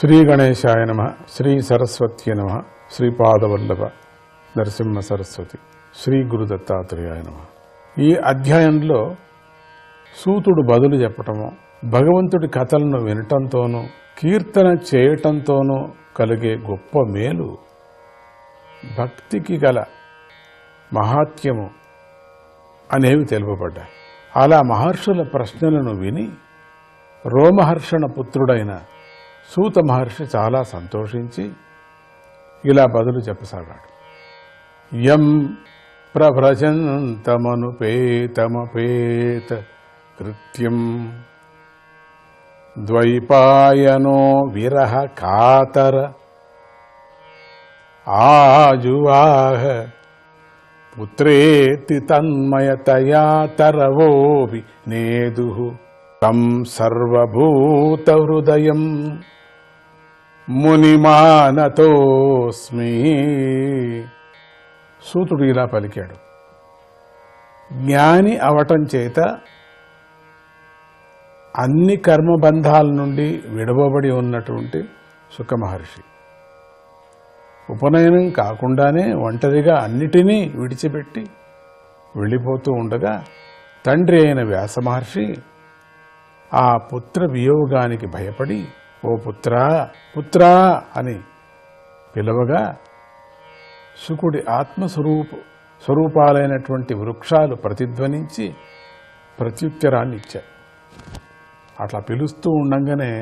శ్రీ గణేశాయ నమః. శ్రీ సరస్వత్యై నమః. శ్రీపాదవల్లభ నరసింహ సరస్వతి శ్రీ గురు దత్తాత్రేయాయ నమః. ఈ అధ్యాయంలో సూతుడు బదులు చెప్పటము, భగవంతుడి కథలను వినటంతోనూ కీర్తన చేయటంతోనూ కలిగే గొప్ప మేలు, భక్తికి గల మహాత్మ్యము అనేవి తెలుపబడ్డాయి. అలా మహర్షుల ప్రశ్నలను విని రోమహర్షణ పుత్రుడైన సూత మహర్షి చాలా సంతోషించి ఇలా బదులు చెప్పసాగాడు. యం ప్రవ్రజంతమనుపేతమపేత కృత్యం ద్వైపాయనో విరహ కాతర ఆజువాహ పుత్రేతి తన్మయతయా తరవోపి నేదుః తం సర్వభూత హృదయం మునిమానతోస్మి. సూతుడు ఇలా పలికాడు. జ్ఞాని అవటం చేత అన్ని కర్మబంధాల నుండి విడవబడి ఉన్నటువంటి సుఖమహర్షి ఉపనయనం కాకుండానే ఒంటరిగా అన్నిటినీ విడిచిపెట్టి వెళ్ళిపోతూ ఉండగా తండ్రి అయిన వ్యాస మహర్షి ఆ పుత్ర వియోగానికి భయపడి ఓ పుత్రా పుత్రా అని పిలవగా శుకుడి స్వరూపాలైనటువంటి వృక్షాలు ప్రతిధ్వనించి ప్రత్యుత్తరాన్ని ఇచ్చాయి. అట్లా పిలుస్తూ ఉండంగానే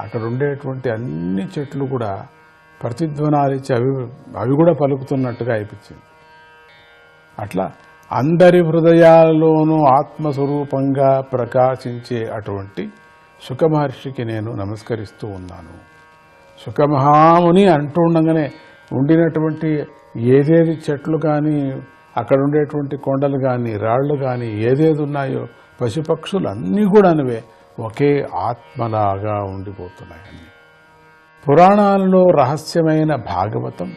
అక్కడ ఉండేటువంటి అన్ని చెట్లు కూడా ప్రతిధ్వనాలిచ్చి అవి కూడా పలుకుతున్నట్టుగా అనిపించింది. అట్లా అందరి హృదయాల్లోనూ ఆత్మస్వరూపంగా ప్రకాశించే అటువంటి సుఖమహర్షికి నేను నమస్కరిస్తూ ఉన్నాను. సుఖమహాముని అంటూ ఉండగానే ఉండినటువంటి ఏదేది చెట్లు కానీ, అక్కడ ఉండేటువంటి కొండలు కానీ, రాళ్లు కానీ, ఏదేది ఉన్నాయో పశుపక్షులు అన్నీ కూడా అనువే ఒకే ఆత్మలాగా ఉండిపోతున్నాయి. అన్నీ పురాణాలలో రహస్యమైన భాగవతం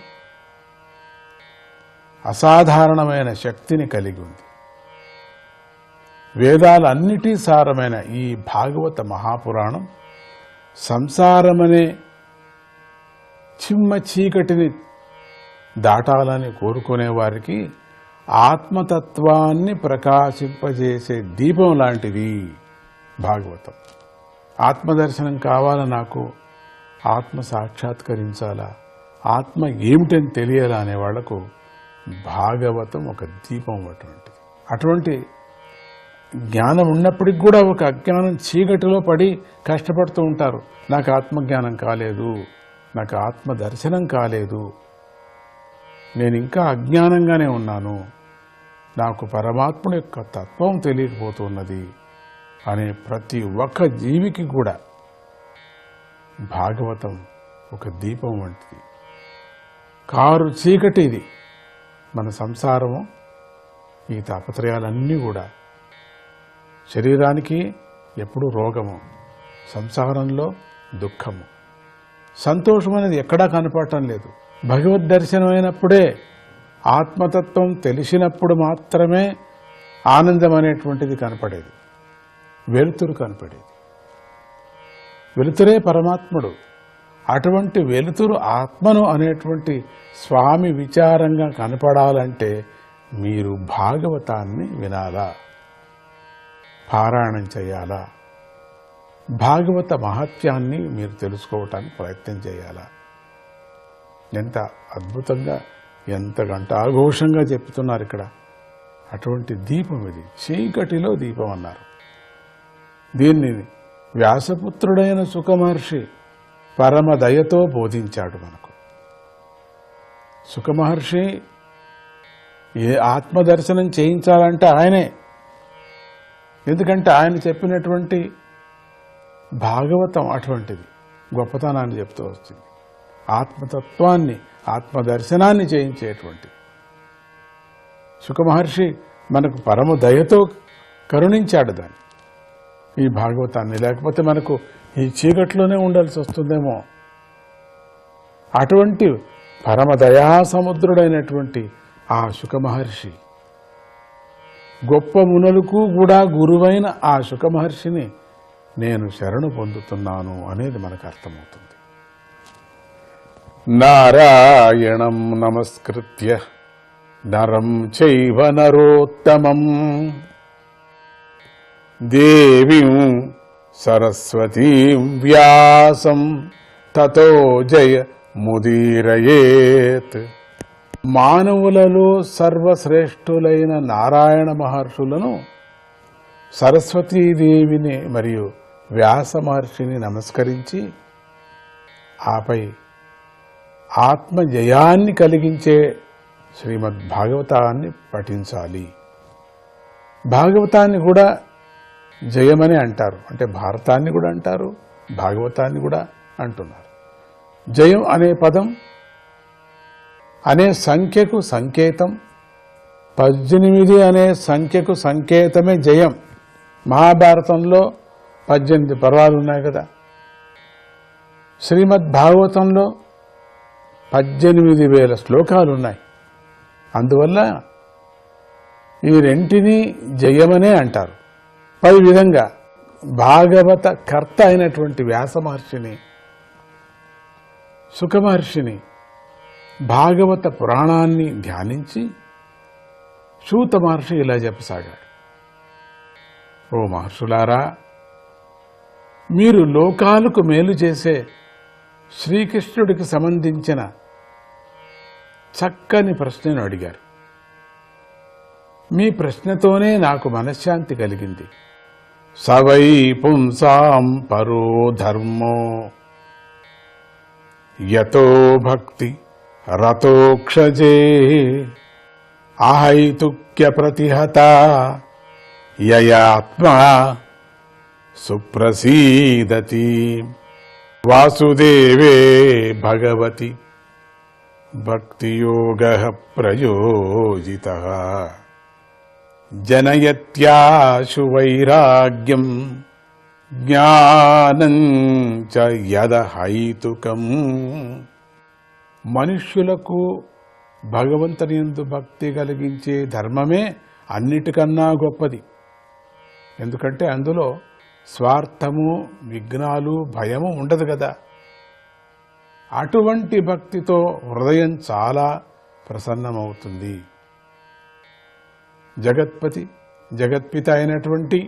అసాధారణమైన శక్తిని కలిగి ఉంది. వేదాలన్నిటి సారమైన ఈ భాగవత మహాపురాణం సంసారమనే చిమ్మ చీకటిని దాటాలని కోరుకునే వారికి ఆత్మతత్వాన్ని ప్రకాశింపజేసే దీపం లాంటిది భాగవతం. ఆత్మదర్శనం కావాలా, నాకు ఆత్మ సాక్షాత్కరించాలా, ఆత్మ ఏమిటని తెలియాలా అనే వాళ్లకు భాగవతం ఒక దీపం అటువంటిది. అటువంటి జ్ఞానం ఉన్నప్పటికి కూడా ఒక అజ్ఞానం చీకటిలో పడి కష్టపడుతూ ఉంటారు. నాకు ఆత్మజ్ఞానం కాలేదు, నాకు ఆత్మ దర్శనం కాలేదు, నేను ఇంకా అజ్ఞానంగానే ఉన్నాను, నాకు పరమాత్ముడి యొక్క తత్వం తెలియకపోతున్నది అనే ప్రతి ఒక్క జీవికి కూడా భాగవతం ఒక దీపం వంటిది. కారు చీకటి ఇది మన సంసారము. ఈ తాపత్రయాలన్నీ కూడా శరీరానికి ఎప్పుడూ రోగము, సంసారంలో దుఃఖము, సంతోషం అనేది ఎక్కడా కనపడటం లేదు. భగవద్ దర్శనమైనప్పుడే, ఆత్మతత్వం తెలిసినప్పుడు మాత్రమే ఆనందం అనేటువంటిది కనపడేది, వెలుతురు కనపడేది. వెలుతురే పరమాత్ముడు. అటువంటి వెలుతురు ఆత్మను అనేటువంటి స్వామి విచారంగా కనపడాలంటే మీరు భాగవతాన్ని వినాలా, పారాయణం చేయాలా, భాగవత మహత్యాన్ని మీరు తెలుసుకోవటానికి ప్రయత్నం చేయాలా. ఎంత అద్భుతంగా, ఎంత ఘంటాఘోషంగా చెప్తున్నారు ఇక్కడ. అటువంటి దీపం ఇది, చీకటిలో దీపం అన్నారు. దీన్ని వ్యాసపుత్రుడైన సుఖమహర్షి పరమదయతో బోధించాడు మనకు. సుఖమహర్షి ఏ ఆత్మదర్శనం చేయించాలంటే ఆయనే. ఎందుకంటే ఆయన చెప్పినటువంటి భాగవతం అటువంటిది గొప్పతనాన్ని చెప్తూ వచ్చింది. ఆత్మతత్వాన్ని, ఆత్మదర్శనాన్ని చేయించేటువంటిది. సుఖమహర్షి మనకు పరమ దయతో కరుణించాడు దాన్ని, ఈ భాగవతాన్ని. లేకపోతే మనకు ఈ చీకట్లోనే ఉండాల్సి వస్తుందేమో. అటువంటి పరమ దయాసముద్రుడైనటువంటి ఆ సుఖమహర్షి, గొప్ప మునులకు కూడా గురువైన ఆ సుఖమహర్షిని నేను శరణు పొందుతున్నాను అనేది మనకు అర్థమవుతుంది. నారాయణం నమస్కృత్య నరం చైవ నరోత్తమం దేవీం సరస్వతీం వ్యాసం తతో జయ ముదీరయేత్. మానవులలో సర్వశ్రేష్ఠులైన నారాయణ మహర్షులను, సరస్వతీదేవిని మరియు వ్యాస మహర్షిని నమస్కరించి ఆపై ఆత్మజయాన్ని కలిగించే శ్రీమద్ భాగవతాన్ని పఠించాలి. భాగవతాన్ని కూడా జయమని అంటారు, అంటే భారతాన్ని కూడా అంటారు, భాగవతాన్ని కూడా అంటున్నారు. జయం అనే పదం అనే సంఖ్యకు సంకేతం, 18 అనే సంఖ్యకు సంకేతమే జయం. మహాభారతంలో 18 పర్వాలు ఉన్నాయి కదా, శ్రీమద్ భాగవతంలో 18,000 శ్లోకాలు ఉన్నాయి. అందువల్ల ఈ రెంటిని జయమనే అంటారు. పై విధంగా భాగవత కర్త అయినటువంటి వ్యాస మహర్షిని, సుఖ మహర్షిని భాగవత పురాణాన్ని ధ్యానించి సూత మహర్షి ఇలా చెప్పసాగాడు. ఓ మహర్షులారా, మీరు లోకాలకు మేలు చేసే శ్రీకృష్ణుడికి సంబంధించిన చక్కని ప్రశ్నను అడిగారు. మీ ప్రశ్నతోనే నాకు మనశ్శాంతి కలిగింది. సవై పుంసాం పరో ధర్మో యతో భక్తి రతోక్షజే అహైతుక్య ప్రతిహత యయాత్మా సుప్రసీదతి. వాసుదేవే భగవతి భక్తియోగః ప్రయోజితః జనయత్యాశు వైరాగ్యం జ్ఞానం చ యదహైతుకం. మనుష్యులకు భగవంతుని యందు భక్తి కలిగించే ధర్మమే అన్నిటికన్నా గొప్పది. ఎందుకంటే అందులో స్వార్థము, విఘ్నాలు, భయము ఉండదు కదా. అటువంటి భక్తితో హృదయం చాలా ప్రసన్నమవుతుంది. జగత్పతి, జగత్పిత అయినటువంటి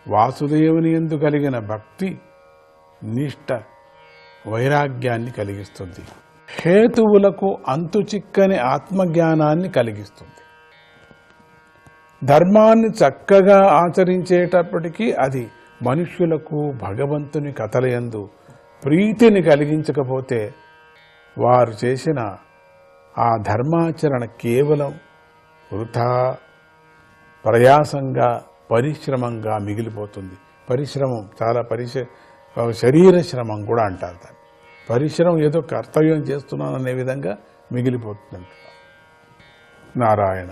వాసుదేవుని యందు కలిగిన భక్తి నిష్ట వైరాగ్యాన్ని కలిగిస్తుంది. హేతువులకు అంతుచిక్కని ఆత్మజ్ఞానాన్ని కలిగిస్తుంది. ధర్మాన్ని చక్కగా ఆచరించేటప్పటికీ అది మనుష్యులకు భగవంతుని కథలయందు ప్రీతిని కలిగించకపోతే వారు చేసిన ఆ ధర్మాచరణ కేవలం వృథా ప్రయాసంగా, పరిశ్రమంగా మిగిలిపోతుంది. పరిశ్రమం చాలా శరీర శ్రమం కూడా అంటారు దాన్ని. పరిశ్రమం ఏదో కర్తవ్యం చేస్తున్నాననే విధంగా మిగిలిపోతుంది. నారాయణ.